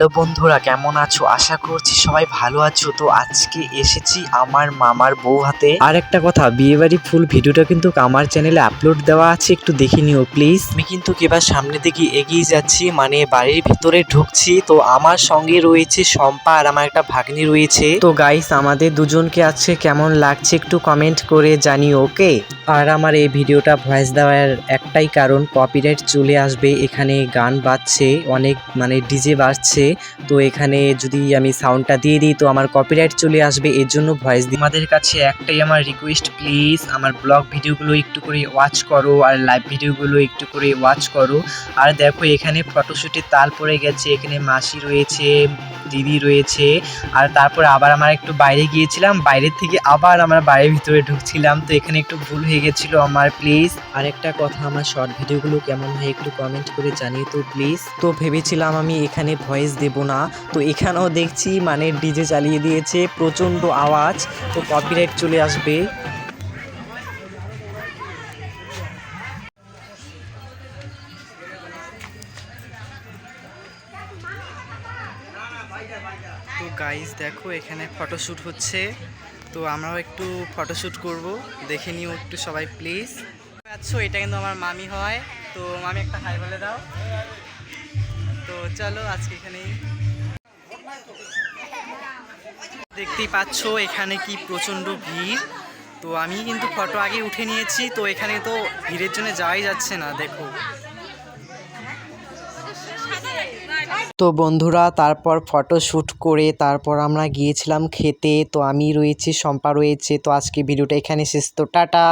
Hello বন্ধুরা, কেমন আছো? আশা করছি সবাই ভালো আছো। তো আজকে এসেছি আমার মামার বউ হাতে। আর একটা কথা, বিয়েবাড়ি ফুল ভিডিওটা কিন্তু আমার চ্যানেলে আপলোড দেওয়া আছে, একটু দেখে নিও প্লিজ। আমি কিন্তু এবার সামনের দিকে এগিয়ে যাচ্ছি, মানে বাড়ির ভিতরে ঢুকছি। তো আমার সঙ্গে রয়েছে শম্পা আর আমার একটা ভাগ্নি রয়েছে। তো গাইস, আমাদের দুজনকে আজকে কেমন লাগছে একটু কমেন্ট করে জানিও, ওকে? আর আমার এই ভিডিওটা ভয়েস দেওয়ার একটাই কারণ, কপিরাইট চলে আসবে। এখানে গান বাজছে অনেক, মানে ডিজে বাজছে। তো এখানে যদি আমি সাউন্ডটা দিয়ে দিই তো আমার কপিরাইট চলে আসবে, এর জন্য ভয়েস দিই। আমাদের কাছে একটাই আমার রিকোয়েস্ট, প্লিজ আমার ব্লগ ভিডিওগুলো একটু করে ওয়াচ করো আর লাইভ ভিডিওগুলো একটু করে ওয়াচ করো। আর দেখো, এখানে ফটোশ্যুটের তাল পড়ে গেছে। এখানে মাসি রয়েছে, দিদি রয়েছে। আর তারপর আবার আমরা একটু বাইরে গিয়েছিলাম, বাইরের থেকে আবার আমরা বাড়ির ভিতরে ঢুকছিলাম। তো এখানে একটু ভুল হয়ে গেছিলো আমার, প্লিজ। আর একটা কথা, আমার শর্ট ভিডিওগুলো কেমন হয় একটু কমেন্ট করে জানিয়ে তো প্লিজ। তো ভেবেছিলাম আমি এখানে ভয়েস দেব না, তো এখানেও দেখছি মানে ডিজে চালিয়ে দিয়েছে, প্রচণ্ড আওয়াজ, তো কপিরাইট চলে আসবে। তো গাইস দেখো, এখানে ফটোশ্যুট হচ্ছে, তো আমরাও একটু ফটোশ্যুট করব, দেখে নিও একটু সবাই প্লিজ। আচ্ছা, এটা কিন্তু আমার মামি হয়। তো মামি একটা হাই বলে দাও। তো চলো আজকে এখানেই, দেখতেই পাচ্ছ এখানে কি প্রচণ্ড ভিড়। তো আমি কিন্তু ফটো আগে উঠে নিয়েছি, তো এখানে তো ভিড়ের জন্য যাওয়াই যাচ্ছে না, দেখো। তো বন্ধুরা, তারপর ফটো শ্যুট করে তারপর আমরা গিয়েছিলাম খেতে। তো আমি রয়েছি, শম্পা রয়েছে। তো আজকে ভিডিওটা এখানে শেষ, তো টাটা।